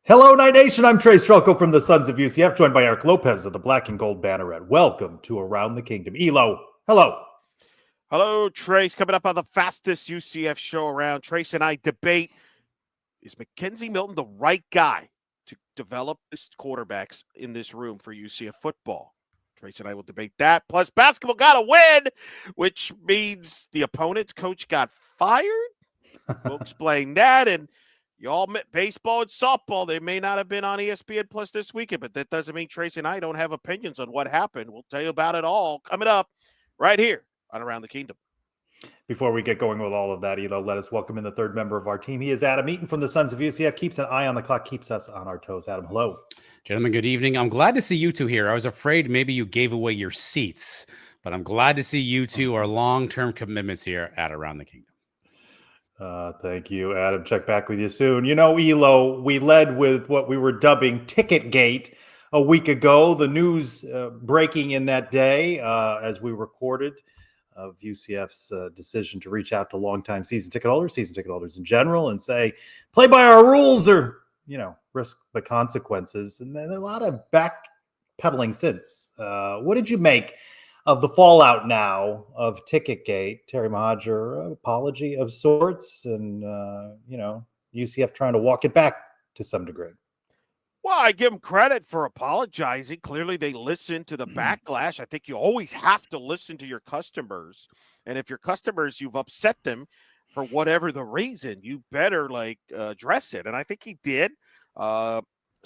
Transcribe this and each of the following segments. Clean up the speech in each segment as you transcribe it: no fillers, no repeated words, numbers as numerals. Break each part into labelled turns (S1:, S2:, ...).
S1: Hello, Night Nation. I'm Trace Trelko from the Sons of UCF, joined by Eric Lopez of the Black and Gold Banneret. Welcome to Around the Kingdom. Elo, hello.
S2: Hello, Trace. Coming up on the fastest UCF show around, Trace and I debate, is McKenzie Milton the right guy to develop this quarterbacks in this room for UCF football? Trace and I will debate that. Plus, basketball got a win, which means the opponent's coach got fired. We'll explain that. And y'all met baseball and softball. They may not have been on ESPN Plus this weekend, but that doesn't mean Trace and I don't have opinions on what happened. We'll tell you about it all coming up right here on Around the Kingdom.
S1: Before we get going with all of that, Elo, let us welcome in the third member of our team. He is Adam Eaton from the Sons of UCF. Keeps an eye on the clock, keeps us on our toes. Adam, hello.
S3: Gentlemen, good evening. I'm glad to see you two here. I was afraid maybe you gave away your seats, but I'm glad to see you two are long-term commitments here at Around the Kingdom.
S1: Thank you, Adam. Check back with you soon. You know, Elo, we led with what we were dubbing Ticket Gate a week ago. The news breaking in that day as we recorded of UCF's decision to reach out to longtime season ticket holders in general, and say, play by our rules or, risk the consequences. And then a lot of backpedaling since. What did you make of the fallout now of Ticketgate? Terry Mahajer, apology of sorts, and, UCF trying to walk it back to some degree.
S2: Well, I give them credit for apologizing. Clearly, they listened to the backlash. I think you always have to listen to your customers. And if your customers, you've upset them for whatever the reason, you better, address it. And I think he did. So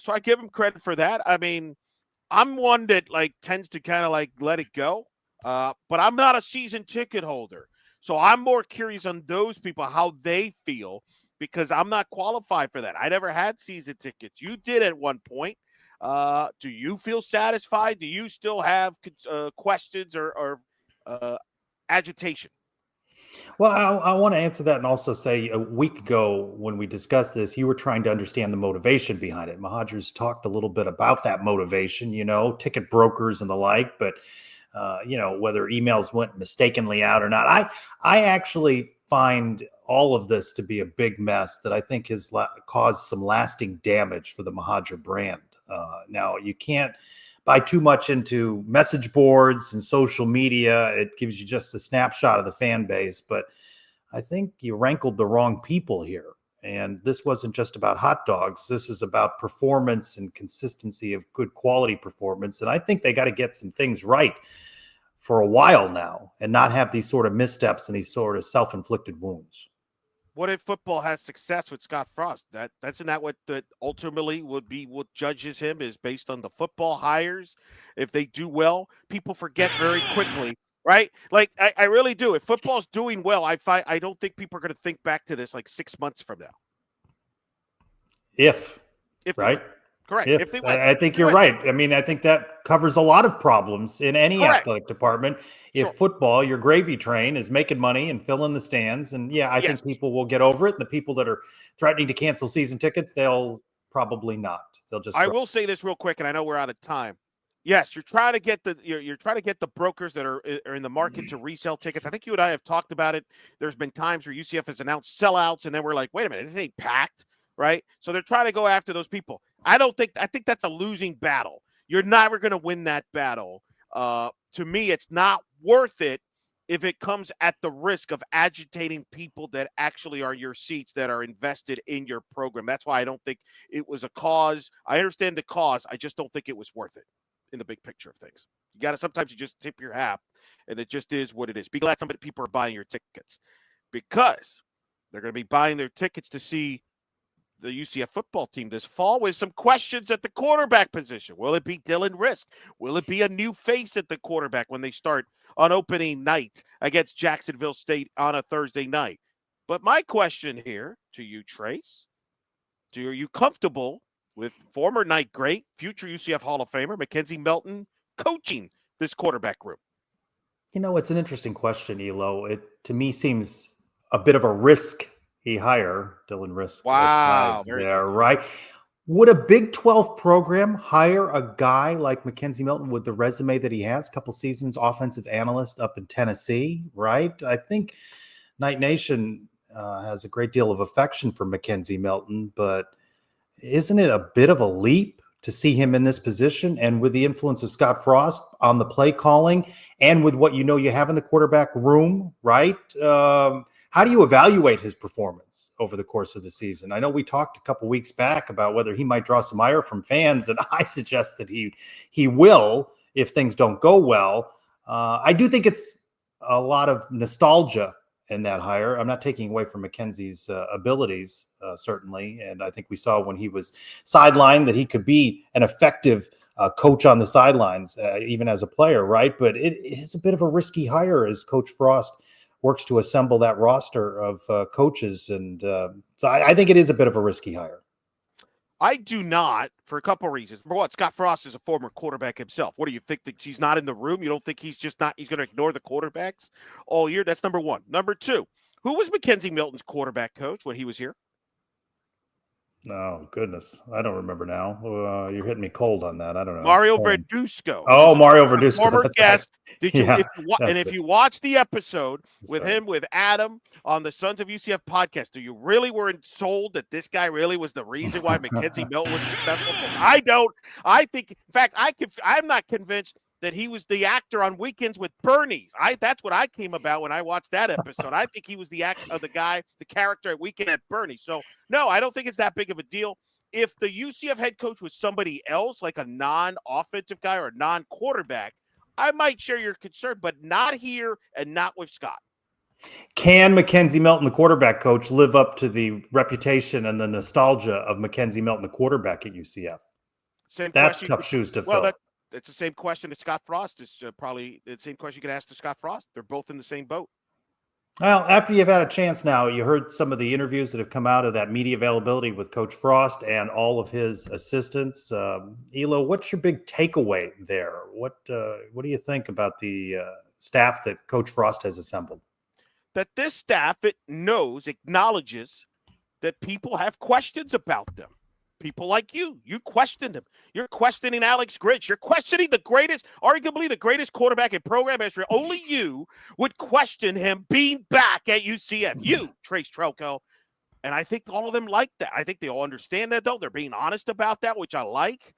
S2: I give him credit for that. I mean, I'm one that, tends to kind of, let it go. But I'm not a season ticket holder. So I'm more curious on those people, how they feel, because I'm not qualified for that. I never had season tickets. You did at one point. Do you feel satisfied? Do you still have questions or agitation?
S1: Well, I want to answer that and also say a week ago when we discussed this, you were trying to understand the motivation behind it. Mahajer's talked a little bit about that motivation, ticket brokers and the like, but whether emails went mistakenly out or not. I actually find all of this to be a big mess that I think has caused some lasting damage for the Mahajer brand. Now, you can't buy too much into message boards and social media. It gives you just a snapshot of the fan base, but I think you rankled the wrong people here. And this wasn't just about hot dogs. This is about performance and consistency of good quality performance. And I think they got to get some things right for a while now and not have these sort of missteps and these sort of self-inflicted wounds.
S2: What if football has success with Scott Frost? That's not what that ultimately would be what judges him is based on the football hires. If they do well, people forget very quickly, right? I really do. If football's doing well, I don't think people are going to think back to this 6 months from now.
S1: If right?
S2: Correct.
S1: If they win. I think you're right. I mean, I think that covers a lot of problems in any athletic department. If football, your gravy train, is making money and filling the stands, and I think people will get over it. The people that are threatening to cancel season tickets, they'll probably not. They'll just.
S2: I will say this real quick, and I know we're out of time. Yes, you're trying to get the brokers that are in the market to resell tickets. I think you and I have talked about it. There's been times where UCF has announced sellouts, and then we're like, wait a minute, this ain't packed, right? So they're trying to go after those people. I think that's a losing battle. You're never going to win that battle. To me, it's not worth it if it comes at the risk of agitating people that actually are your seats that are invested in your program. That's why I don't think it was a cause. I understand the cause. I just don't think it was worth it in the big picture of things. Sometimes you just tip your hat, and it just is what it is. Be glad some people are buying your tickets because they're going to be buying their tickets to see the UCF football team this fall with some questions at the quarterback position. Will it be Dylan Risk? Will it be a new face at the quarterback when they start on opening night against Jacksonville State on a Thursday night? But my question here to you, Trace, are you comfortable with former night great, future UCF Hall of Famer McKenzie Milton coaching this quarterback group?
S1: It's an interesting question, Elo. It, to me, seems a bit of a risk hire, Dylan Risk.
S2: Wow.
S1: There, right? Would a Big 12 program hire a guy like McKenzie Milton with the resume that he has, a couple seasons offensive analyst up in Tennessee, right? I think Night Nation has a great deal of affection for McKenzie Milton, but isn't it a bit of a leap to see him in this position? And with the influence of Scott Frost on the play calling and with what you have in the quarterback room, right? How do you evaluate his performance over the course of the season? I know we talked a couple weeks back about whether he might draw some ire from fans, and I suggest that he will if things don't go well. I do think it's a lot of nostalgia in that hire. I'm not taking away from McKenzie's abilities, certainly. And I think we saw when he was sidelined that he could be an effective coach on the sidelines, even as a player, right? But it is a bit of a risky hire as Coach Frost works to assemble that roster of coaches. And so I think it is a bit of a risky hire.
S2: I do not, for a couple of reasons. Number one, Scott Frost is a former quarterback himself. What do you think, that he's not in the room? You don't think he's going to ignore the quarterbacks all year? That's number one. Number two, who was McKenzie Milton's quarterback coach when he was here?
S1: Oh, goodness. I don't remember now. You're hitting me cold on that. I don't know.
S2: Mario Verduzco.
S1: Oh, Mario Verduzco.
S2: Former guest.
S1: Right.
S2: Did you?
S1: Yeah,
S2: if you watch the episode with
S1: right.
S2: him, with Adam on the Sons of UCF podcast, do you really weren't sold that this guy really was the reason why McKenzie Milton was successful? I don't. I think, in fact, I'm not convinced that he was the actor on Weekends with Bernie's. That's what I came about when I watched that episode. I think he was the character at Weekend at Bernie's. So no, I don't think it's that big of a deal. If the UCF head coach was somebody else, like a non-offensive guy or a non-quarterback, I might share your concern, but not here and not with Scott.
S1: Can McKenzie Milton, the quarterback coach, live up to the reputation and the nostalgia of McKenzie Milton, the quarterback at UCF? That's tough shoes to fill.
S2: It's the same question that Scott Frost is probably the same question you could ask to Scott Frost. They're both in the same boat.
S1: Well, after you've had a chance now, you heard some of the interviews that have come out of that media availability with Coach Frost and all of his assistants. Elo, what's your big takeaway there? What do you think about the staff that Coach Frost has assembled?
S2: That this staff, acknowledges that people have questions about them. People like you questioned him. You're questioning Alex Grinch. You're questioning arguably the greatest quarterback in program history. Only you would question him being back at UCF. You, Trace Trelko. And I think all of them like that. I think they all understand that, though. They're being honest about that, which I like.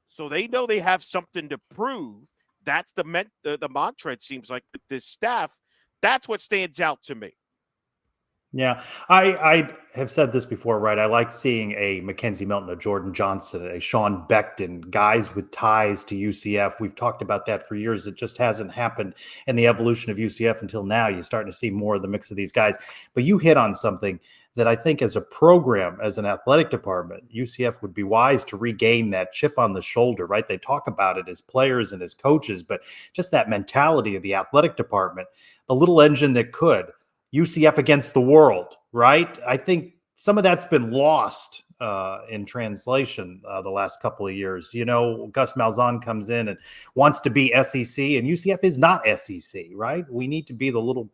S2: So they know they have something to prove. That's the mantra, it seems like, with this staff. That's what stands out to me.
S1: Yeah, I have said this before, right? I like seeing a McKenzie Milton, a Jordan Johnson, a Sean Beckton, guys with ties to UCF. We've talked about that for years. It just hasn't happened in the evolution of UCF until now. You're starting to see more of the mix of these guys. But you hit on something that I think as a program, as an athletic department, UCF would be wise to regain that chip on the shoulder, right? They talk about it as players and as coaches, but just that mentality of the athletic department, the little engine that could. UCF against the world, right? I think some of that's been lost in translation the last couple of years. Gus Malzahn comes in and wants to be SEC, and UCF is not SEC, right? We need to be the little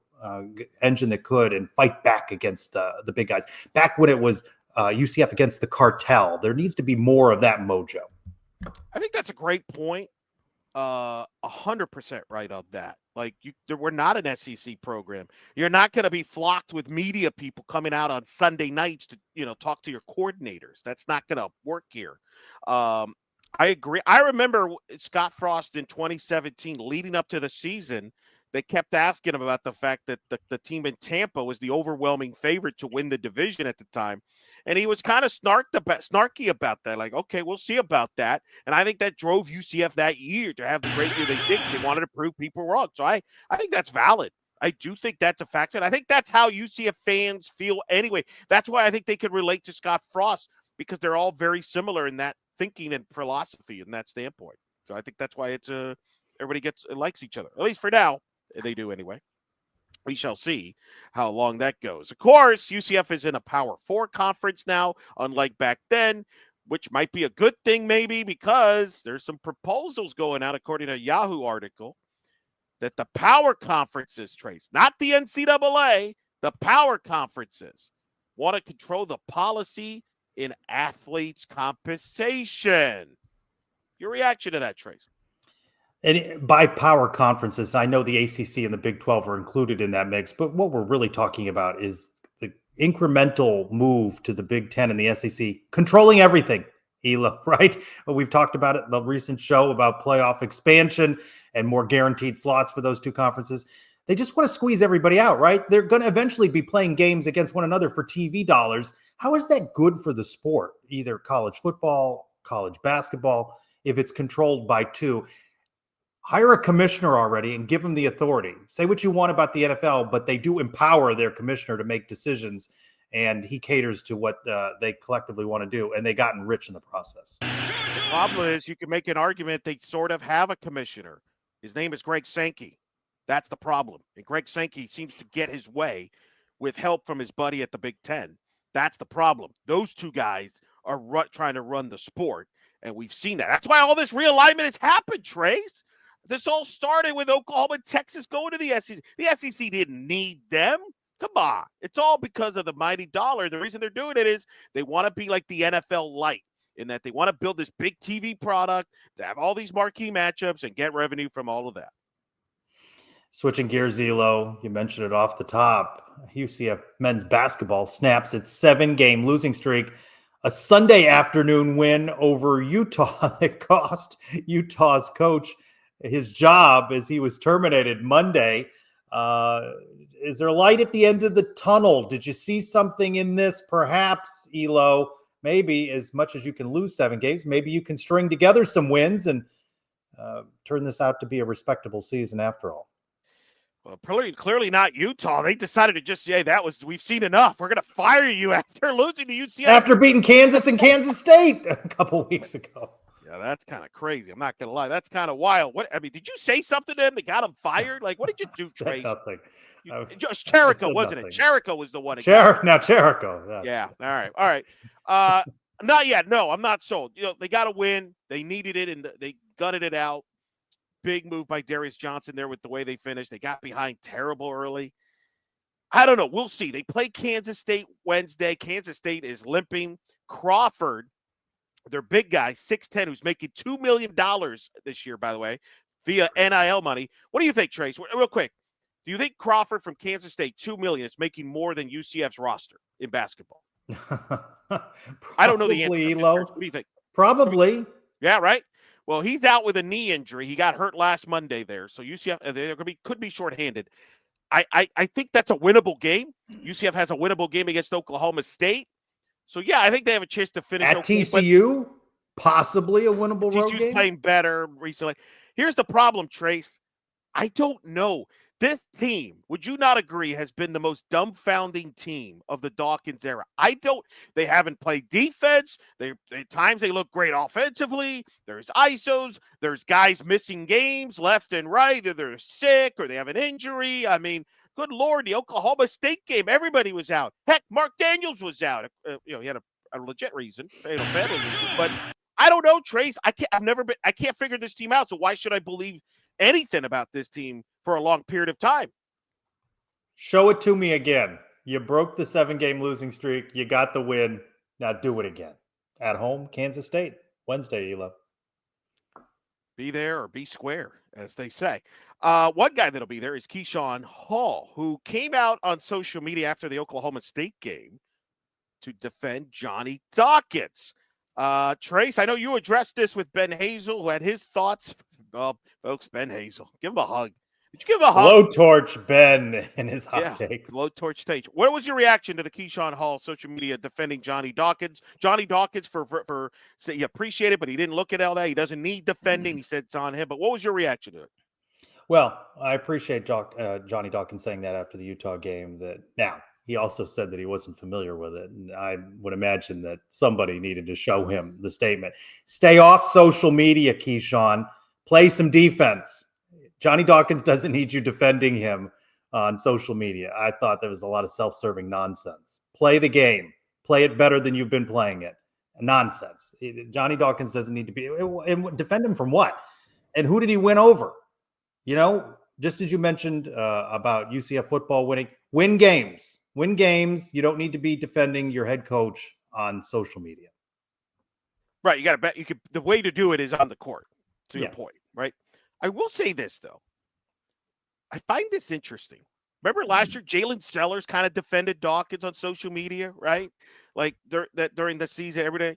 S1: engine that could and fight back against the big guys. Back when it was UCF against the cartel, there needs to be more of that mojo.
S2: I think that's a great point. 100% right on that. Like, we're not an SEC program. You're not going to be flocked with media people coming out on Sunday nights to, talk to your coordinators. That's not going to work here. I agree. I remember Scott Frost in 2017, leading up to the season, they kept asking him about the fact that the team in Tampa was the overwhelming favorite to win the division at the time. And he was kind of snarky about that. Like, okay, we'll see about that. And I think that drove UCF that year to have the great year they did. They wanted to prove people wrong. So I think that's valid. I do think that's a factor. And I think that's how UCF fans feel anyway. That's why I think they could relate to Scott Frost, because they're all very similar in that thinking and philosophy in that standpoint. So I think that's why it's everybody likes each other, at least for now. They do anyway. We shall see how long that goes. Of course, UCF is in a Power 4 conference now, unlike back then, which might be a good thing maybe, because there's some proposals going out, according to a Yahoo article, that the power conferences, Trace, not the NCAA, the power conferences want to control the policy in athletes' compensation. Your reaction to that, Trace?
S1: And by power conferences, I know the ACC and the Big 12 are included in that mix, but what we're really talking about is the incremental move to the Big Ten and the SEC, controlling everything, Elo, right? We've talked about it in the recent show about playoff expansion and more guaranteed slots for those two conferences. They just want to squeeze everybody out, right? They're going to eventually be playing games against one another for TV dollars. How is that good for the sport? Either college football, college basketball, if it's controlled by two. Hire a commissioner already and give them the authority. Say what you want about the NFL, but they do empower their commissioner to make decisions, and he caters to what they collectively want to do, and they gotten rich in the process.
S2: The problem is you can make an argument they sort of have a commissioner. His name is Greg Sankey. That's the problem. And Greg Sankey seems to get his way with help from his buddy at the Big Ten. That's the problem. Those two guys are trying to run the sport, and we've seen that. That's why all this realignment has happened, Trace. This all started with Oklahoma and Texas going to the SEC. The SEC didn't need them. Come on. It's all because of the mighty dollar. The reason they're doing it is they want to be like the NFL light in that they want to build this big TV product to have all these marquee matchups and get revenue from all of that.
S1: Switching gears, Elo, you mentioned it off the top. UCF men's basketball snaps its 7-game losing streak. A Sunday afternoon win over Utah that cost Utah's coach his job as he was terminated Monday. Is there light at the end of the tunnel? Did you see something in this? Perhaps, Elo, maybe as much as you can lose 7 games, maybe you can string together some wins and turn this out to be a respectable season after all.
S2: Well, clearly not Utah. They decided to just say we've seen enough. We're going to fire you after losing to UCF.
S1: After beating Kansas and Kansas State a couple weeks ago.
S2: Yeah, that's kind of crazy. I'm not going to lie. That's kind of wild. Did you say something to him that got him fired? Like, what did you do, Trace?
S1: Nothing.
S2: Just Cherico, wasn't it? Cherico was the one.
S1: Cherico.
S2: Yeah. All right. Not yet. No, I'm not sold. They got to win. They needed it, and they gutted it out. Big move by Darius Johnson there with the way they finished. They got behind terrible early. I don't know. We'll see. They play Kansas State Wednesday. Kansas State is limping. Crawford, their big guy, 6'10", who's making $2 million this year, by the way, via NIL money. What do you think, Trace? Real quick. Do you think Crawford from Kansas State, $2 million, is making more than UCF's roster in basketball? I don't know the answer. What do you think?
S1: Probably.
S2: Yeah, right? Well, he's out with a knee injury. He got hurt last Monday there. So UCF could be shorthanded. I think that's a winnable game. UCF has a winnable game against Oklahoma State. So, yeah, I think they have a chance to finish.
S1: At TCU, possibly a winnable road game?
S2: TCU's playing better recently. Here's the problem, Trace. I don't know. This team, would you not agree, has been the most dumbfounding team of the Dawkins era. They haven't played defense. At times they look great offensively. There's ISOs. There's guys missing games left and right. Either they're sick or they have an injury. I mean, good Lord, the Oklahoma State game, everybody was out. Heck, Mark Daniels was out. He had a legit reason, family reason. But I don't know, Trace. I can't figure this team out. So why should I believe anything about this team for a long period of time?
S1: Show it to me again. You broke the 7-game losing streak. You got the win. Now do it again. At home, Kansas State, Wednesday, Elo.
S2: Be there or be square, as they say. One guy that'll be there is Keyshawn Hall, who came out on social media after the Oklahoma State game to defend Johnny Dawkins. Trace, I know you addressed this with Ben Hazel, who had his thoughts. Folks, Ben Hazel, give him a hug. Did you give him a hug?
S1: Blowtorch Ben and his hot takes.
S2: Blowtorch stage. What was your reaction to the Keyshawn Hall social media defending Johnny Dawkins? Johnny Dawkins for say he appreciated, but he didn't look at all that. He doesn't need defending. He said it's on him. But what was your reaction to it?
S1: Well, I appreciate Johnny Dawkins saying that after the Utah game. Now, he also said that he wasn't familiar with it. And I would imagine that somebody needed to show him the statement. Stay off social media, Keyshawn. Play some defense. Johnny Dawkins doesn't need you defending him on social media. I thought there was a lot of self-serving nonsense. Play the game. Play it better than you've been playing it. Nonsense. Johnny Dawkins doesn't need to be. And defend him from what? And who did he win over? Just as you mentioned about UCF football winning, win games. Win games. You don't need to be defending your head coach on social media.
S2: Right. You got to bet. The way to do it is on the court, to your point, right? I will say this, though. I find this interesting. Remember last year, Jalen Sellers kind of defended Dawkins on social media, right? Like during the season, every day.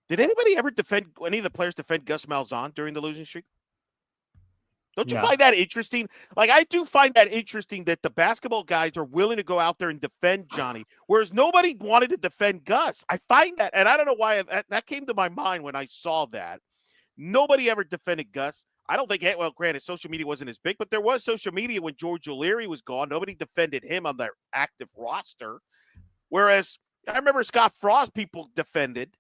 S2: Did anybody ever defend any of the players defend Gus Malzahn during the losing streak? Don't you
S1: No.
S2: find that interesting? Like, I do find that interesting that the basketball guys are willing to go out there and defend Johnny, whereas nobody wanted to defend Gus. I find that, and I don't know why that came to my mind when I saw that. Nobody ever defended Gus. I don't think, well, granted, social media wasn't as big, but there was social media when George O'Leary was gone. Nobody defended him on their active roster. Whereas I remember Scott Frost, people defended.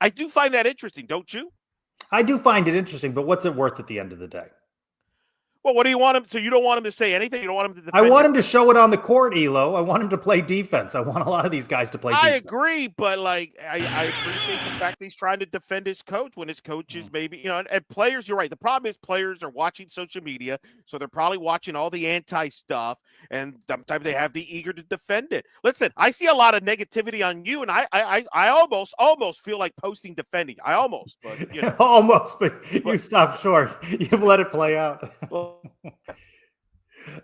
S2: I do find that interesting, don't you?
S1: I do find it interesting, but what's it worth at the end of the day?
S2: Well, what do you want him? So you don't want him to say anything? You don't want him to defend?
S1: I want him to show it on the court, Elo. I want him to play defense. I want a lot of these guys to play defense.
S2: I agree, but like I appreciate the fact that he's trying to defend his coach when his coach is maybe, and players, you're right. The problem is players are watching social media, so they're probably watching all the anti stuff, and sometimes they have the eager to defend it. Listen, I see a lot of negativity on you, and I almost feel like posting defending. I almost, but
S1: almost, but you stopped short. You've let it play out.
S2: Well,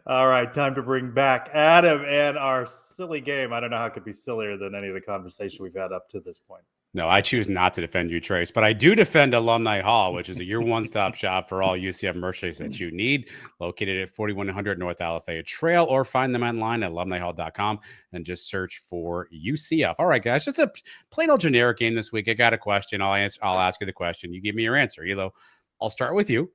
S1: all right, time to bring back Adam and our silly game. I don't know how it could be sillier than any of the conversation we've had up to this point.
S3: No, I choose not to defend you, Trace, but I do defend Alumni Hall, which is your one-stop shop for all UCF merchandise that you need, located at 4100 North Alafaya Trail, or find them online at alumnihall.com and just search for UCF. All right, guys, just a plain old generic game this week. I got a question. I'll ask you the question. You give me your answer. Elo, I'll start with you.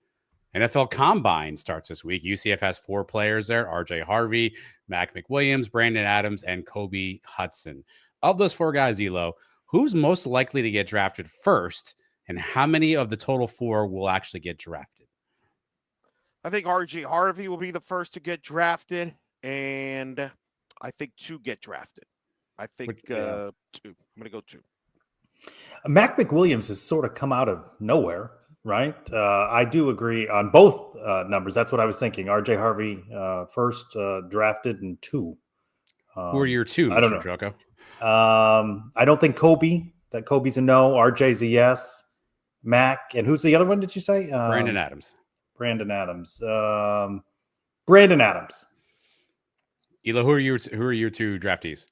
S3: NFL Combine starts this week. UCF has 4 players there: RJ Harvey, Mac McWilliams, Brandon Adams, and Kobe Hudson. Of those 4 guys, Elo, who's most likely to get drafted first, and how many of the total 4 will actually get drafted?
S2: I think RJ Harvey will be the first to get drafted, and I think 2 get drafted. I think 2. I'm going to go 2.
S1: Mac McWilliams has sort of come out of nowhere. Right. I do agree on both numbers. That's what I was thinking. RJ Harvey first drafted, and 2.
S3: Who are your 2,
S1: I don't
S3: Mr.
S1: know.
S3: Joko?
S1: I don't think Kobe's a no. RJ's a yes. Mac, and who's the other one, did you say?
S3: Brandon Adams.
S1: Brandon Adams.
S3: Elo, who are your 2 draftees?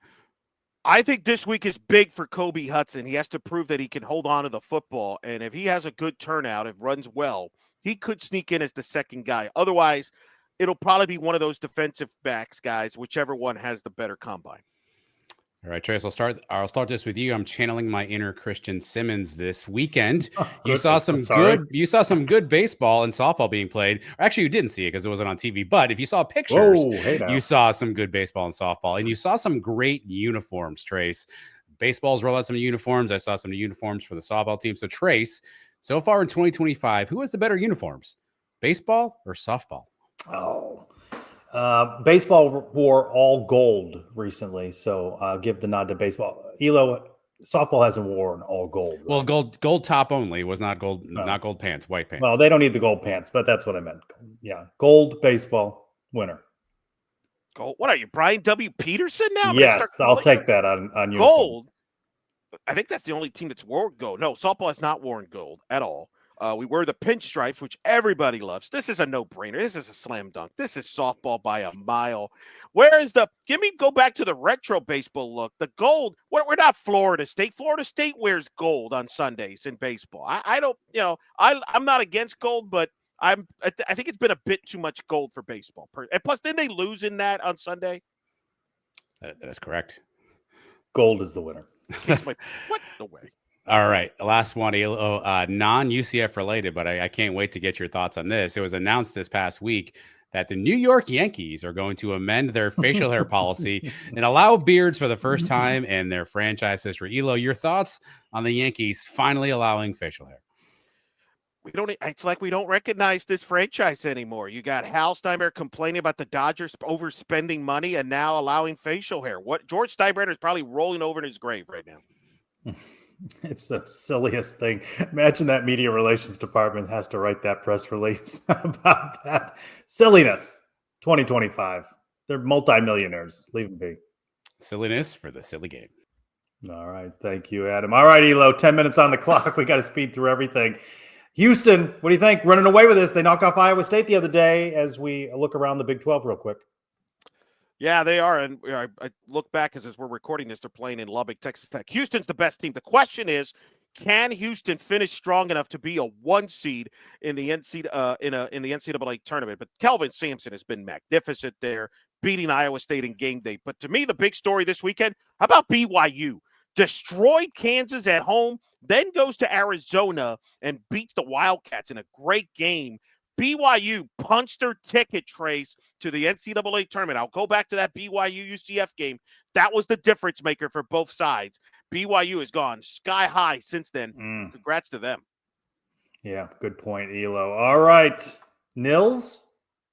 S2: I think this week is big for Kobe Hudson. He has to prove that he can hold on to the football. And if he has a good turnout, it runs well, he could sneak in as the second guy. Otherwise, it'll probably be one of those defensive backs guys, whichever one has the better combine.
S3: All right, Trace, I'll start this with you. I'm channeling my inner Christian Simmons this weekend. You saw some good baseball and softball being played. Actually, you didn't see it because it wasn't on TV. But if you saw pictures, you saw some good baseball and softball, and you saw some great uniforms, Trace. Baseball's rolled out some uniforms. I saw some uniforms for the softball team. So, Trace, so far in 2025, who has the better uniforms, baseball or softball?
S1: Baseball wore all gold recently, so I'll give the nod to baseball. Elo, softball hasn't worn all gold. Right?
S3: Well, gold top only was not gold, not gold pants, white pants.
S1: Well, they don't need the gold pants, but that's what I meant. Yeah, gold baseball winner.
S2: Gold. What are you, Brian W. Peterson now?
S1: Yes, I'll take that on uniforms.
S2: Gold. I think that's the only team that's worn gold. No, softball has not worn gold at all. We wear the pinstripes, which everybody loves. This is a no-brainer. This is a slam dunk. This is softball by a mile. Where is go back to the retro baseball look. The gold, we're not Florida State. Florida State wears gold on Sundays in baseball. I don't, I'm not against gold, but I think it's been a bit too much gold for baseball. And plus, didn't they lose in that on Sunday?
S3: That is correct.
S1: Gold is the winner.
S2: What? No way.
S3: All right, last one, non-UCF related, but I can't wait to get your thoughts on this. It was announced this past week that the New York Yankees are going to amend their facial hair policy and allow beards for the first time in their franchise history. Elo, your thoughts on the Yankees finally allowing facial hair?
S2: It's like we don't recognize this franchise anymore. You got Hal Steinbrenner complaining about the Dodgers overspending money and now allowing facial hair. What George Steinbrenner is probably rolling over in his grave right now.
S1: It's the silliest thing. Imagine that media relations department has to write that press release about that silliness. 2025. They're multimillionaires. Leave them be.
S3: Silliness for the silly game.
S1: All right. Thank you, Adam. All right, Elo, 10 minutes on the clock. We got to speed through everything. Houston, what do you think? Running away with this. They knocked off Iowa State the other day as we look around the Big 12 real quick.
S2: Yeah, they are. And I look back as we're recording this, they're playing in Lubbock, Texas Tech. Houston's the best team. The question is, can Houston finish strong enough to be a 1 seed in the NCAA tournament? But Kelvin Sampson has been magnificent there, beating Iowa State in game day. But to me, the big story this weekend, how about BYU? Destroyed Kansas at home, then goes to Arizona and beats the Wildcats in a great game. BYU punched their ticket, Trace, to the NCAA tournament. I'll go back to that BYU UCF game. That was the difference maker for both sides. BYU has gone sky high since then. Congrats to them.
S1: Yeah, good point, Elo. All right, Nils,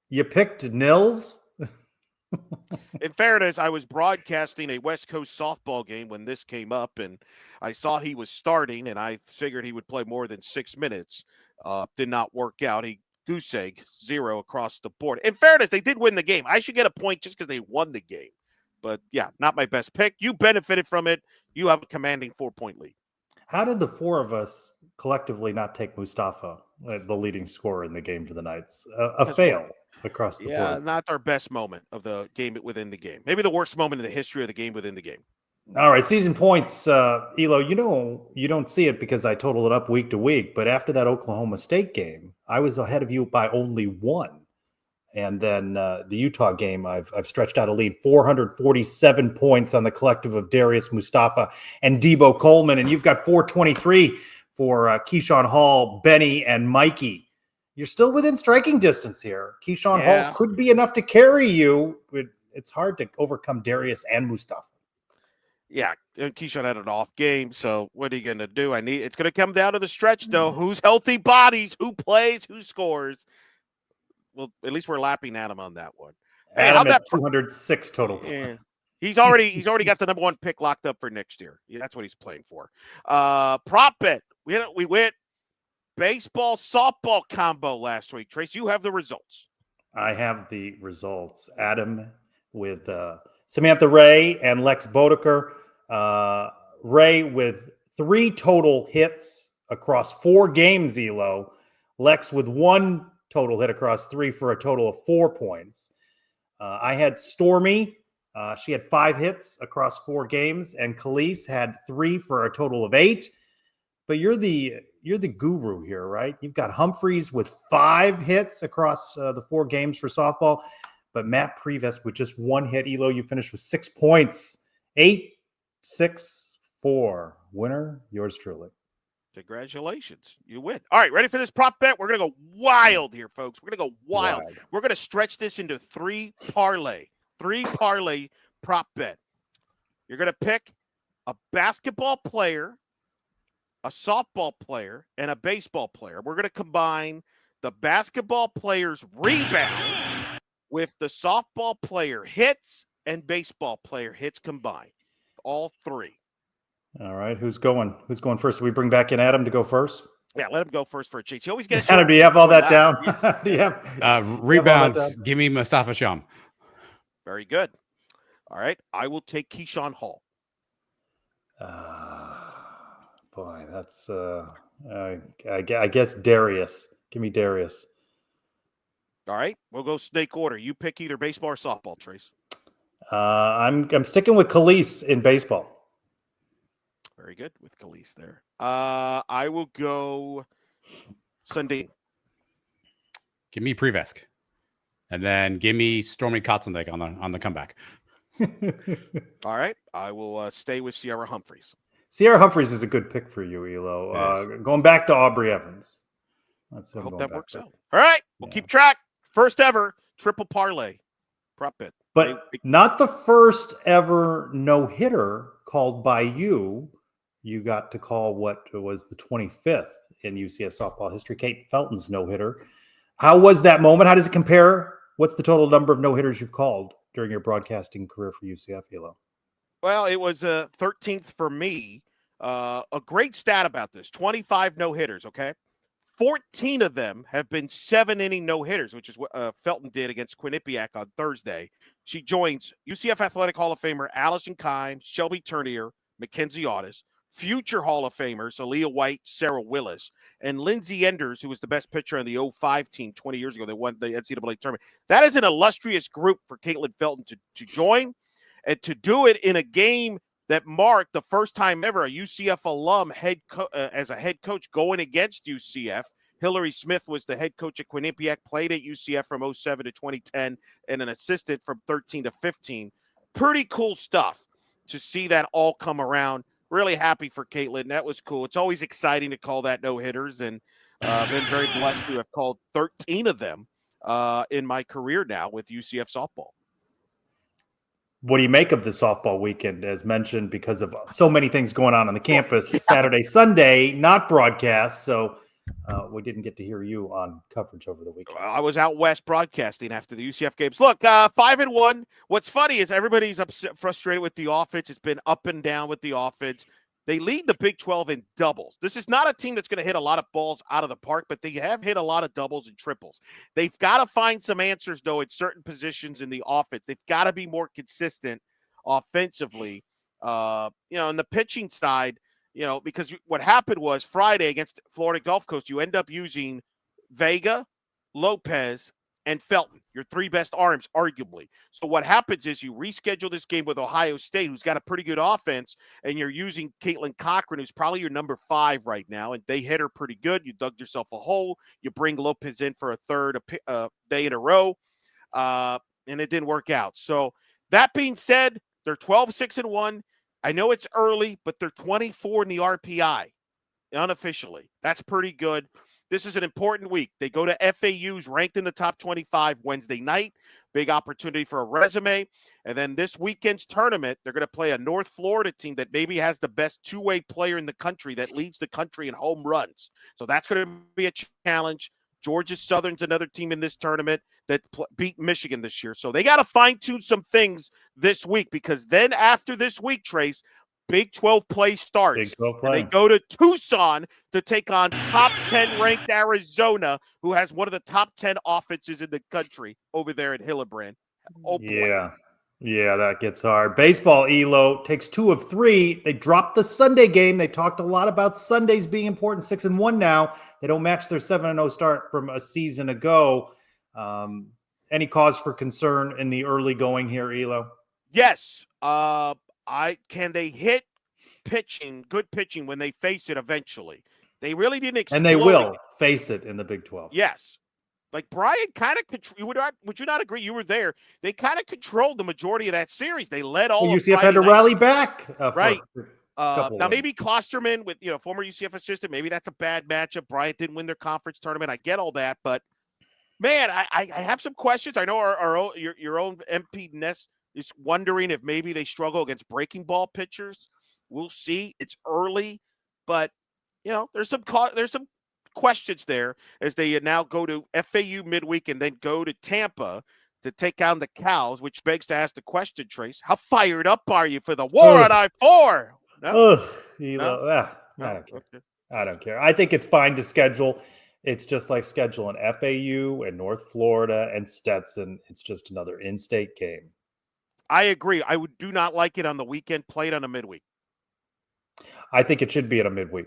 S1: you picked Nils.
S2: In fairness, I was broadcasting a West Coast softball game when this came up, and I saw he was starting, and I figured he would play more than 6 minutes. Did not work out. He goose egg 0 across the board. In fairness, they did win the game. I should get a point just because they won the game. But yeah, not my best pick. You benefited from it. You have a commanding 4-point lead.
S1: How did the four of us collectively not take Mustafa, the leading scorer in the game for the Knights? A fail across the board.
S2: Not our best moment of the game within the game. Maybe the worst moment in the history of the game within the game.
S1: All right, season points, Elo. You don't see it because I total it up week to week. But after that Oklahoma State game, I was ahead of you by only 1. And then the Utah game, I've stretched out a lead, 447 points on the collective of Darius Mustafa and Debo Coleman. And you've got 423 for Keyshawn Hall, Benny, and Mikey. You're still within striking distance here. Keyshawn Hall could be enough to carry you, but it's hard to overcome Darius and Mustafa.
S2: Yeah, Keyshawn had an off game, so what are you going to do? It's going to come down to the stretch, though. Who's healthy bodies? Who plays? Who scores? Well, at least we're lapping Adam on that one. Hey,
S1: Adam at 206 total.
S2: Yeah. He's already got the number 1 pick locked up for next year. Yeah, that's what he's playing for. Prop bet. We went baseball softball combo last week. Trace, you have the results.
S1: I have the results. Adam with Samantha Ray and Lex Bodeker. Ray with 3 total hits across 4 games, Elo. Lex with 1 total hit across 3 for a total of 4 points. I had Stormy. She had 5 hits across 4 games, and Khalees had 3 for a total of 8. But you're the guru here, right? You've got Humphreys with 5 hits across the 4 games for softball, but Matt Previs with just 1 hit. Elo, you finished with 6 points. 8-6-4. Winner, yours truly.
S2: Congratulations. You win. All right, ready for this prop bet? We're going to go wild here, folks. We're going to go wild. We're going to stretch this into 3 parlay. 3 parlay prop bet. You're going to pick a basketball player, a softball player, and a baseball player. We're going to combine the basketball player's rebound with the softball player hits and baseball player hits combined. All 3.
S1: All right, who's going first? Do we bring back in Adam to go first?
S2: Yeah, let him go first for a chase. He always gets.
S1: Adam, do you have all that down? Do you have
S3: rebounds? Give me Mustafa Sham.
S2: Very good. All right, I will take Keyshawn Hall.
S1: Boy, that's I guess Darius. Give me Darius.
S2: All right, we'll go snake order. You pick either baseball or softball, Trace.
S1: I'm sticking with Khalees in baseball.
S2: Very good with Khalees there. I will go Sundin.
S3: Give me Prevesk. And then give me Stormy Kotzenbeck on the comeback.
S2: All right. I will stay with Sierra Humphreys.
S1: Sierra Humphreys is a good pick for you, Elo. Going back to Aubrey Evans.
S2: I hope that works out. All right. We'll keep track. First ever triple parlay prop bet.
S1: But not the first ever no-hitter called by you. You got to call what was the 25th in UCF softball history, Kate Felton's no-hitter. How was that moment? How does it compare? What's the total number of no-hitters you've called during your broadcasting career for UCF, Elo?
S2: Well, it was 13th for me. A great stat about this, 25 no-hitters, okay? 14 of them have been 7-inning no-hitters, which is what Felton did against Quinnipiac on Thursday. She joins UCF Athletic Hall of Famer Allison Kime, Shelby Turnier, Mackenzie Audis. future Hall of Famers, Aaliyah White, Sarah Willis, and Lindsey Enders, who was the best pitcher on the 05 team 20 years ago. They won the NCAA tournament. That is an illustrious group for Caitlin Felton to join, and to do it in a game that marked the first time ever a UCF alum as a head coach going against UCF. Hillary Smith was the head coach at Quinnipiac, played at UCF from 07 to 2010, and an assistant from 13 to 15. Pretty cool stuff to see that all come around. Really happy for Caitlin. That was cool. It's always exciting to call that no-hitters, and been very blessed to have called 13 of them in my career now with UCF softball.
S1: What do you make of the softball weekend, as mentioned, because of so many things going on the campus? Saturday, Sunday, not broadcast, so we didn't get to hear you on coverage over the weekend.
S2: I was out west broadcasting after the UCF games. Look, 5-1. What's funny is everybody's upset, frustrated with the offense. It's been up and down with the offense. They lead the Big 12 in doubles. This is not a team that's going to hit a lot of balls out of the park, but they have hit a lot of doubles and triples. They've got to find some answers, though, at certain positions in the offense. They've got to be more consistent offensively. On the pitching side, because what happened was Friday against Florida Gulf Coast, you end up using Vega, Lopez, and Felton, your three best arms, arguably. So what happens is you reschedule this game with Ohio State, who's got a pretty good offense, and you're using Caitlin Cochran, who's probably your number 5 right now, and they hit her pretty good. You dug yourself a hole. You bring Lopez in for a third day in a row, and it didn't work out. So that being said, they're 12-6-1. I know it's early, but they're 24 in the RPI unofficially. That's pretty good. This is an important week. They go to FAU's ranked in the top 25 Wednesday night. Big opportunity for a resume. And then this weekend's tournament, they're going to play a North Florida team that maybe has the best two-way player in the country that leads the country in home runs. So that's going to be a challenge. Georgia Southern's another team in this tournament that beat Michigan this year. So they got to fine-tune some things this week, because then after this week, Trace, Big 12 play starts. Big 12 play. They go to Tucson to take on top 10 ranked Arizona, who has one of the top 10 offenses in the country over there at Hillebrand. Oh, boy.
S1: Yeah, that gets hard. Baseball, Elo takes 2 of 3. They dropped the Sunday game. They talked a lot about Sundays being important. 6-1 now. They don't match their 7-0 start from a season ago. Any cause for concern in the early going here, Elo?
S2: Yes. Can they hit good pitching when they face it eventually? They really didn't explode.
S1: And they will face it in the Big 12.
S2: Yes. Like Brian kind of would you not agree? You were there. They kind of controlled the majority of that series. They led all of
S1: UCF had to rally back.
S2: Right. Now maybe Klosterman with, former UCF assistant, maybe that's a bad matchup. Bryant didn't win their conference tournament. I get all that, but man, I have some questions. I know your own MP Ness is wondering if maybe they struggle against breaking ball pitchers. We'll see. It's early, but there's some questions there as they now go to FAU midweek and then go to Tampa to take on the Cows, which begs to ask the question, Trace, how fired up are you for the war on I-4? No?
S1: I don't care. I think it's fine to schedule. It's just like scheduling FAU and North Florida and Stetson. It's just another in-state game.
S2: I agree. I do not like it on the weekend, played on a midweek.
S1: I think it should be at a midweek.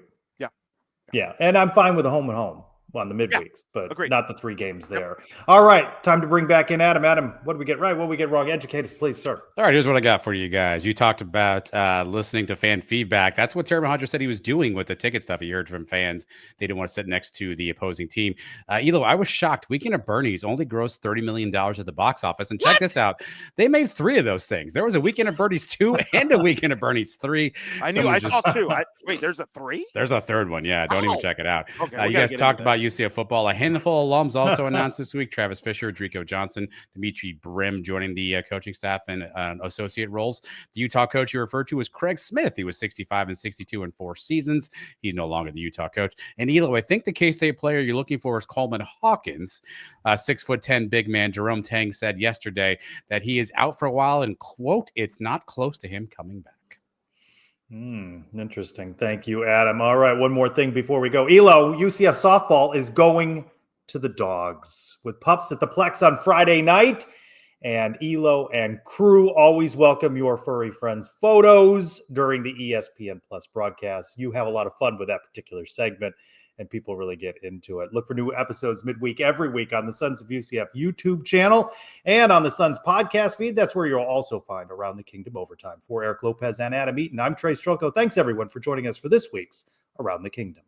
S2: Yeah.
S1: And I'm fine with a home and home on the midweeks, but
S2: agreed.
S1: Not the 3 games there. Yep. All right, time to bring back in Adam. Adam, what did we get right? What did we get wrong? Educate us, please, sir.
S3: All right, here's what I got for you guys. You talked about listening to fan feedback. That's what Terry Mahadra said he was doing with the ticket stuff. He heard from fans. They didn't want to sit next to the opposing team. Elo, I was shocked. Weekend at Bernie's only grossed $30 million at the box office. And check this out. They made 3 of those things. There was a Weekend at Bernie's 2 and a Weekend at Bernie's 3.
S2: I saw 2. Wait, there's a 3?
S3: There's a third one. Yeah, don't even check it out.
S2: Okay,
S3: you guys talked about UCF football. A handful of alums also announced this week. Travis Fisher, Drico Johnson, Dimitri Brim joining the coaching staff in associate roles. The Utah coach you referred to was Craig Smith. He was 65 and 62 in 4 seasons. He's no longer the Utah coach. And Elo, I think the K-State player you're looking for is Coleman Hawkins, 6'10" big man. Jerome Tang said yesterday that he is out for a while and, quote, it's not close to him coming back.
S1: Interesting. Thank you, Adam. All right, one more thing before we go. Elo, UCF softball is going to the Dogs with Pups at the Plex on Friday night. and Elo and crew always welcome your furry friends' photos during the ESPN Plus broadcast. You have a lot of fun with that particular segment, and people really get into it. Look for new episodes midweek every week on the Sons of UCF YouTube channel and on the Sons podcast feed. That's where you'll also find Around the Kingdom Overtime. For Eric Lopez and Adam Eaton, I'm Trey Strelko. Thanks, everyone, for joining us for this week's Around the Kingdom.